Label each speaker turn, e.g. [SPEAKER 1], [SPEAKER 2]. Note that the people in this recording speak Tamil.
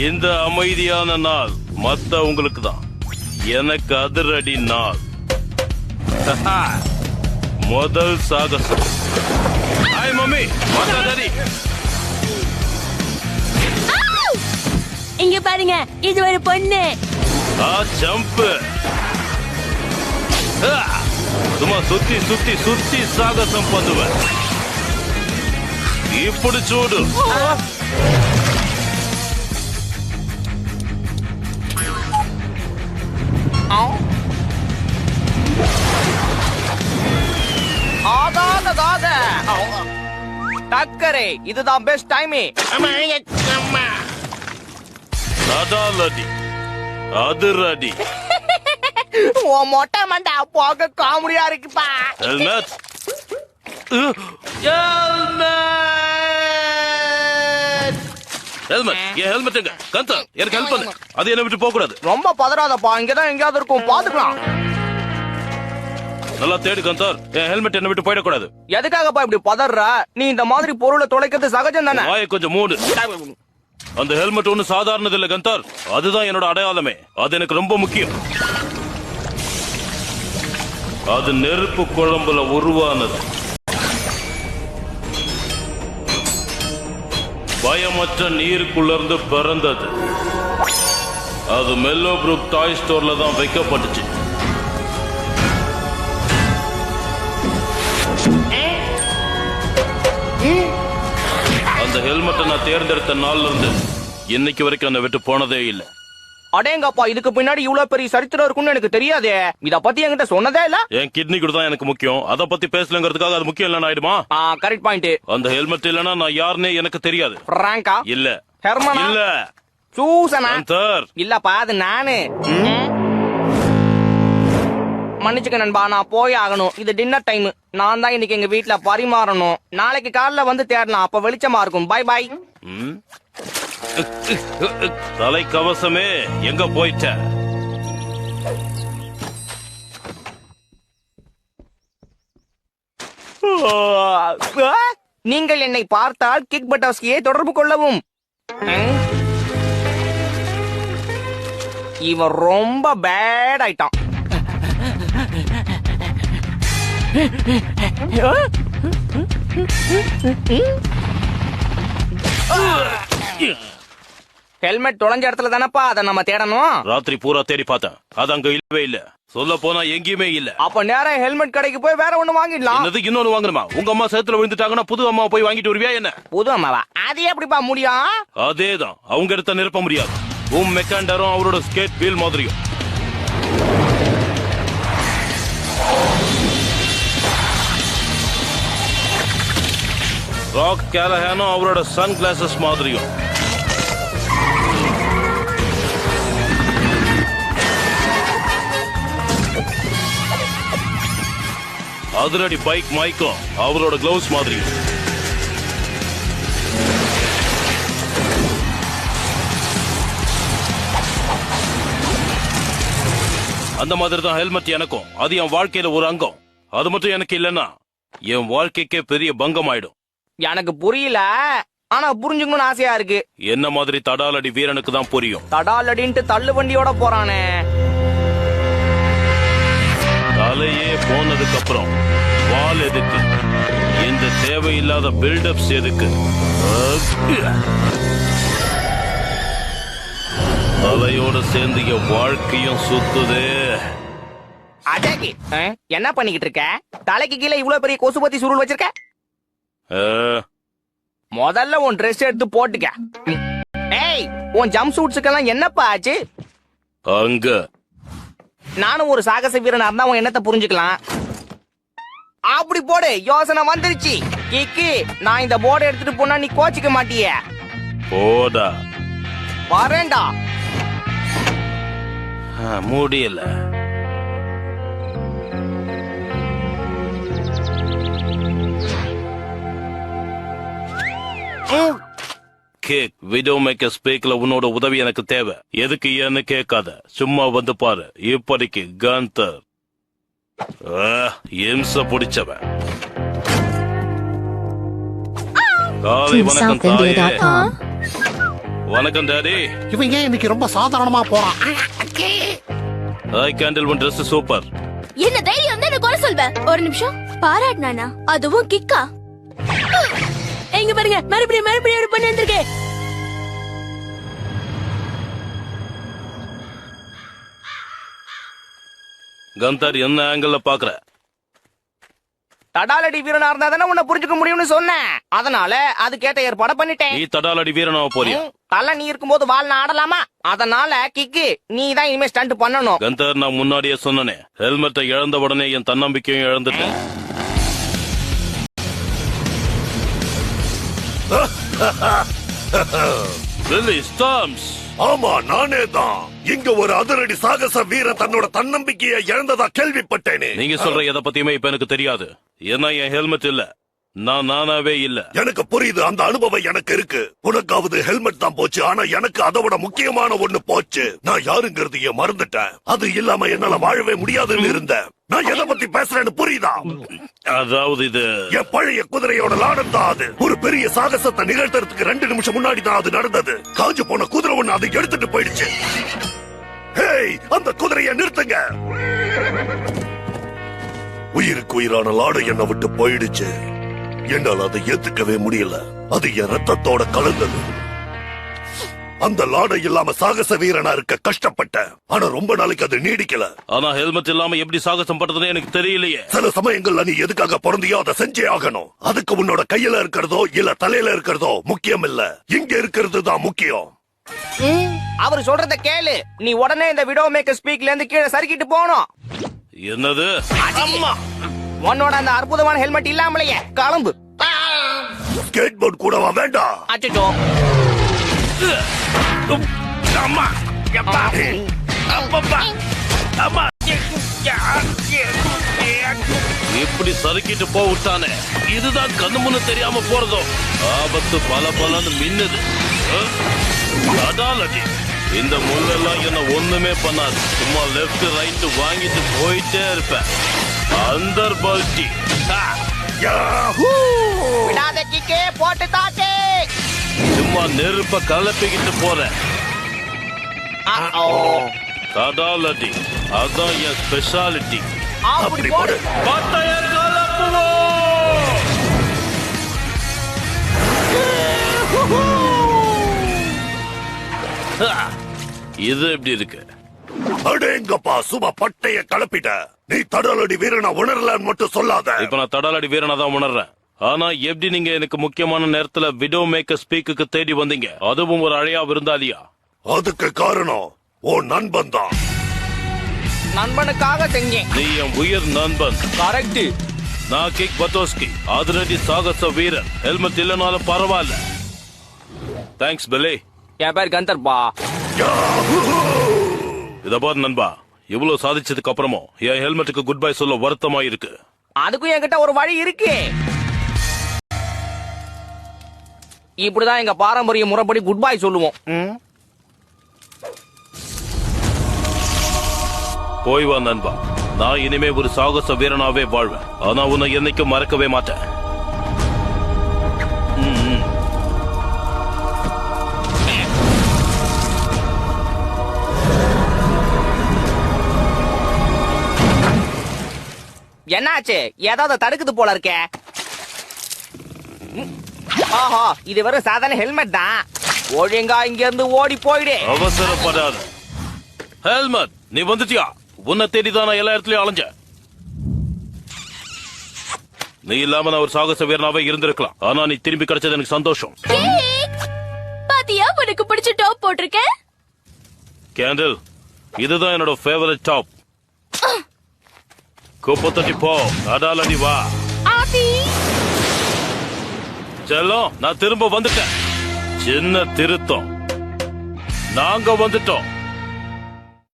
[SPEAKER 1] இந்த அமைதியான நாள் மத்த உங்களுக்கு தான், எனக்கு அதிரடி நாள். முதல் சாகசம். ஹாய் மம்மி, வாடா டாடி.
[SPEAKER 2] இங்க பாருங்க, இது ஒரு பொண்ணு.
[SPEAKER 1] ஜம்ப். சும்மா சுத்தி சுத்தி சுத்தி சாகசம் பண்ணுவேன். இப்படி சூடு.
[SPEAKER 3] டக்கரே, இதுதான் பெஸ்ட் டைமே.
[SPEAKER 1] அடி அதிரடி.
[SPEAKER 3] மொட்டை மண்டா போக காமெடியா இருக்குப்பா.
[SPEAKER 1] ஹெல்மெட். ஹெல்மெட். என் ஹெல்மெட் எங்க? கந்தா, எனக்கு ஹெல்ப் பண்ணு. அது என்ன விட்டு போக கூடாது.
[SPEAKER 3] ரொம்ப பதறாதப்பா, இங்கதான் எங்கயாவது இருக்கும், பாத்துக்கலாம்.
[SPEAKER 1] நல்லா தேடு கந்தார், என் ஹெல்மெட் என்ன விட்டு போயிடக்கூடாது.
[SPEAKER 3] எதுக்காகப்பா இப்படி பதற? நீ இந்த மாதிரி பொருளை தொலைக்கிறது சகஜம் தானே?
[SPEAKER 1] வாயை கொஞ்சம் மூடு. அந்த ஹெல்மெட் ஒண்ணு சாதாரணது இல்ல கந்தார், அதுதான் என்னோட அடையாளமே. அது எனக்கு ரொம்ப முக்கியம். அது நெருப்பு குழம்புல உருவானது. பயமற்ற நீருக்குள்ள இருந்து பிறந்தது. அது மெல்லோ புரூக் டாய் ஸ்டோர்ல தான் வைக்கப்பட்டுச்சு. அந்த ஹெல்மெட்டை நான் தேர்ந்தெடுத்த நாள்ல இருந்து இன்னைக்கு வரைக்கும் என்னை விட்டு போனதே இல்ல.
[SPEAKER 3] அடேங்கப்பா, இதுக்கு பின்னாடி இவ்வளவு பெரிய சரித்திரம் இருக்குன்னு எனக்கு தெரியாதே. இத பத்தி என்கிட்ட சொன்னதே இல்ல.
[SPEAKER 1] என் கிட்னி கூட தான் எனக்கு முக்கியம். அத பத்தி பேசலங்கிறதுக்காக அது முக்கியம் இல்லன்னு ஆயிடுமா?
[SPEAKER 3] Correct point.
[SPEAKER 1] அந்த ஹெல்மெட் இல்லனா நான் யாருன்னே எனக்கு தெரியாது.
[SPEAKER 3] பிராங்கா?
[SPEAKER 1] இல்ல.
[SPEAKER 3] ஹெர்மனா?
[SPEAKER 1] இல்ல.
[SPEAKER 3] சூசனா?
[SPEAKER 1] சார்
[SPEAKER 3] இல்லப்பா, அது நானு. மன்னிச்சுக்க நண்பா, நான் போய் ஆகணும். இது டின்னர் டைம். நான் தான் இன்னைக்கு எங்க வீட்டுல பரிமாறணும். நாளைக்கு காலைல வந்து தேடலாம், அப்ப வெளிச்சமா இருக்கும். By by.
[SPEAKER 1] தலைக்கவசமே எங்க போயிட்ட?
[SPEAKER 3] நீங்கள் என்னை பார்த்தால் கிக் பட்டாஸ்கியை தொடர்பு கொள்ளவும். இவன் ரொம்ப பேட் ஆயிட்டான். ஹெல்மெட் தொலைஞ்ச இடத்துல தானப்பா, அதை நம்ம தேடணும்.
[SPEAKER 1] ராத்திரி பூரா தேடி பார்த்தேன், அது அங்க இல்லவே இல்ல. சொல்ல போனா எங்கேயுமே இல்ல.
[SPEAKER 3] அப்ப நேரம் ஹெல்மெட் கடைக்கு போய் வேற ஒண்ணு வாங்கிடலாம்.
[SPEAKER 1] என்னது இன்னொன்னு வாங்கணுமா? உங்க அம்மா சேத்துல விழுந்துட்டாங்கன்னா புது அம்மா போய் வாங்கிட்டு வருவியா என்ன?
[SPEAKER 3] புது அம்மாவா? அது எப்படிப்பா முடியும்?
[SPEAKER 1] அதேதான், அவங்க எடுத்த நிரப்ப முடியாது. மெக்காண்டரும் அவரோட ஸ்கேட் வீல் மாதிரியும். ராக் கேலஹானும் அவரோட சன் கிளாசஸ் மாதிரியும். அதிரடி பைக் மைக்கும் அவரோட கிளவுஸ் மாதிரியும். அந்த மாதிரி தான் ஹெல்மெட் எனக்கும். அது என் வாழ்க்கையில ஒரு அங்கம். அது மட்டும் எனக்கு இல்லன்னா என் வாழ்க்கைக்கே பெரிய பங்கம் ஆயிடும்.
[SPEAKER 3] எனக்கு புரியல, ஆனா புரிஞ்சுக்கணும்னு ஆசையா இருக்கு.
[SPEAKER 1] என்ன மாதிரி தடாலடி வீரனுக்கு தான் புரியும்.
[SPEAKER 3] தடாலடின்ட்டு தள்ளு வண்டியோட போறானே.
[SPEAKER 1] தலையே போனதுக்கு அப்புறம் வால் எதுக்கு? இந்த தேவையில்லாத பில்டப்ஸ் எதுக்கு? தலையோட சேர்ந்து என் வாழ்க்கையும் சுத்துதே.
[SPEAKER 3] அஜாக்கி, என்ன பண்ணிக்கிட்டு இருக்க? தலைக்கு கீழே இவ்வளவு பெரிய கொசுபத்தி சுருள் வச்சிருக்க. முதல்ல உன் ட்ரெஸ் எடுத்து போட்டுக்க. ஏய், உன் ஜம்ப் சூட்ஸுக்கெல்லாம் என்னப்பா ஆச்சு?
[SPEAKER 1] அங்க
[SPEAKER 3] நானும் ஒரு சாகச வீரனா இருந்தா உன் என்னத்தை புரிஞ்சுக்கலாம். அப்படி போடு, யோசனை வந்துருச்சு. கிக்கி, நான் இந்த போர்டை எடுத்துட்டு போனா நீ கோச்சிக்க மாட்டிய.
[SPEAKER 1] போடா.
[SPEAKER 3] வரேன்டா.
[SPEAKER 1] முடியல. கேக் விடோ மேக்கர் ஸ்பீக்ல உன்னோட உதவி எனக்கு தேவை. எதுக்கு ஏன்னு கேட்காத, சும்மா வந்து பாரு. இப்படிக்கு கந்தர் இம்ச பிடிச்சவன். காலை வணக்கம் தாயே. வணக்கம் டாடி.
[SPEAKER 4] இவன் ஏன் இன்னைக்கு ரொம்ப சாதாரணமா போறான்?
[SPEAKER 1] ஐ கேண்டில் ஒன் ட்ரெஸ் சூப்பர்.
[SPEAKER 2] என்ன தைரியம் தான் என்ன குறை சொல்வ? ஒரு நிமிஷம் பாராட்டினானா? அதுவும் கிக்கா? எங்க பாருங்க, மறுபடியும் ஒரு பொண்ணு வந்திருக்கு.
[SPEAKER 1] கந்தர் என்ன ஆங்கிள் பாக்குற?
[SPEAKER 3] தடாலடி வீரனா இருந்தா தானே உன்னை புரிஞ்சுக்க முடியும்னு சொன்னேன். அதனால அதுக்கேத்த ஏற்பாடு பண்ணிட்டேன்.
[SPEAKER 1] நீ தடாலடி வீரனாவ போறியா?
[SPEAKER 3] தலை நீ இருக்கும்போது வால் நான் ஆடலாமா? அதனால கிக்கு நீ தான் இனிமே ஸ்டண்ட் பண்ணணும்.
[SPEAKER 1] கந்தர், நான் முன்னாடியே சொன்னனே, ஹெல்மெட்டை இழந்த உடனே என் தன்னம்பிக்கையும் இழந்துட்டேன். லில்லி ஸ்டாம்ஸ்.
[SPEAKER 5] ஆமா, நானே தான். இங்க ஒரு அதிரடி சாகச வீரன் தன்னோட தன்னம்பிக்கையை இழந்ததா கேள்விப்பட்டேனே.
[SPEAKER 1] நீங்க சொல்ற எதை பத்தியுமே இப்ப எனக்கு தெரியாது. ஏன்னா என் ஹெல்மெட் இல்ல, நான் நானாவே இல்ல.
[SPEAKER 5] எனக்கு புரியுது, அந்த அனுபவம் எனக்கு இருக்கு. உனக்காவது ஹெல்மெட் தான் போச்சு, ஆனா எனக்கு அதை விட முக்கியமான ஒண்ணு போச்சு. நான் யாருங்கிறதையே மறந்துட்டேன். அது இல்லாம என்னால வாழவே முடியாதுன்னு இருந்தேன். நான் எதை பத்தி பேசுறேன்னு புரியுதா?
[SPEAKER 1] அதாவது இது
[SPEAKER 5] என் பழைய குதிரையோட லாடம் தான் அது. ஒரு பெரிய சாகசத்தை நிகழ்த்துறதுக்கு 2 நிமிஷம் முன்னாடி தான் அது நடந்தது. காஞ்சு போன குதிரை ஒண்ணு அதை எடுத்துட்டு போயிடுச்சு. ஹேய், அந்த குதிரையை நிறுத்துங்க. உயிருக்கு உயிரான லாடு என்னை விட்டு போயிடுச்சு. என்னால் அதை ஏத்துக்கவே முடியல. அது என் ரத்தத்தோட கலந்தது. அந்த லாடை இல்லாம சாகச வீரனா இருக்க கஷ்டப்பட்டேன். ஆனா ரொம்ப நாளைக்கு அது நீடிக்கல.
[SPEAKER 1] ஆனா ஹெல்மெட் இல்லாம எப்படி சாகசம் பண்றதுன்னு எனக்கு தெரியலையே.
[SPEAKER 5] சில சமயங்கள்ல நீ எதுக்காக பிறந்தியோ அதை செஞ்சே ஆகணும். அதுக்கு உன்னோட கையில இருக்கிறதோ இல்ல தலையில இருக்கிறதோ முக்கியம் இல்ல. இங்க இருக்கிறது தான் முக்கியம்.
[SPEAKER 3] அவர் சொல்றத கேளு. நீ உடனே இந்த விடோ மேக்கர் ஸ்பீக்ல இருந்து கீழே சறுக்கிட்டு போகணும்.
[SPEAKER 1] என்னது?
[SPEAKER 3] அம்மா, உன்னோட அந்த அற்புதமான ஹெல்மெட் இல்லாமலேயே கிளம்பு.
[SPEAKER 5] ஸ்கேட் போர்ட் கூடவா? வேண்டாம்.
[SPEAKER 3] அச்சோ,
[SPEAKER 1] அம்மா, அப்பா, அப்பா, அம்மா. இப்படி சறுக்கிட்டு போட்டானே, இதுதான் கண்ணு முன்னு தெரியாம போறதோ. ஆபத்து பல பலன்னு மின்னுது. அடாலடி, இந்த முள்ளெல்லாம் என்ன ஒண்ணுமே பண்ணாது. சும்மா லெப்ட் ரைட் வாங்கிட்டு போயிட்டே இருப்பேன். அந்தர் பல்டி.
[SPEAKER 3] விடாத கிக்கே, போட்டு தாக்கே.
[SPEAKER 1] சும்மா நெருப்ப கலப்பிக்கிட்டு போறேன். அடாலடி, அதான் என் ஸ்பெஷாலிட்டி.
[SPEAKER 3] அப்படி போடு.
[SPEAKER 1] பட்டய கலப்புவோம். இது எப்படி இருக்கு?
[SPEAKER 5] அடேங்கப்பா, சும்மா பட்டைய கலப்பிட்ட. நீ தடாலடி வீரனா உணரலன்னு மட்டும் சொல்லாத.
[SPEAKER 1] இப்ப நான் தடாலடி வீரனா தான் உணர்றேன். ஆனா எப்படி நீங்க எனக்கு முக்கியமான நேரத்துல விடோ மேக்கர் ஸ்பீக்குக்கு தேடி வந்தீங்க? அதுவும் ஒரு அழையா விருந்தாளியா?
[SPEAKER 5] அதுக்கு காரணம் உன் நண்பன் தான்.
[SPEAKER 3] நண்பனுக்காக செஞ்சேன்.
[SPEAKER 1] நீ என் உயிர் நண்பன்.
[SPEAKER 3] கரெக்ட்.
[SPEAKER 1] நான் கிக் பத்தோஸ்கி, அதிரடி சாகச வீரன். ஹெல்மெட் இல்லனாலும் பரவாயில்ல. தேங்க்ஸ் பெலே.
[SPEAKER 3] என் பேர் கந்தர்பா.
[SPEAKER 1] இத பாரு நண்பா, இவ்வளவு சாதிச்சதுக்கு அப்புறமும் என் ஹெல்மெட்டுக்கு குட் பை சொல்ல வருத்தமா இருக்கு.
[SPEAKER 3] அதுக்கும் என்கிட்ட ஒரு வழி இருக்கு. இப்படிதான் எங்க பாரம்பரிய முறைப்படி குட் பை சொல்லுவோம்.
[SPEAKER 1] போய் வா நண்பா. நான் இனிமே ஒரு சாகச வீரனாவே வாழ்வேன். ஆனா உன்னை என்னைக்கும் மறக்கவே மாட்டேன்.
[SPEAKER 3] என்னாச்சு? ஏதாவது தடுக்குது போல இருக்கே. ஆஹா, இது வெறும் சாதாரண ஹெல்மெட் தான். ஒழுங்கா இங்க இருந்து ஓடி போயிடு.
[SPEAKER 1] அவசரப்படாத. ஹெல்மெட், நீ வந்துட்டியா? உன்னை தேடிதான் நான் எல்லா இடத்துலயும் அலைஞ்சேன். நீ இல்லாம நான் ஒரு சாகச வீரனாவே இருந்திருக்கலாம். ஆனா நீ திரும்பி கிடைச்சது எனக்கு சந்தோஷம்.
[SPEAKER 2] பாத்தியா, உனக்கு பிடிச்ச டாப் போட்டிருக்க.
[SPEAKER 1] கேண்டில், இதுதான் என்னோட ஃபேவரட் டாப். குப்பை தட்டி போ, அடாலடி வா. செல்லம், நான் திரும்ப வந்துட்டேன். சின்ன திருத்தம், நாங்க வந்துட்டோம்.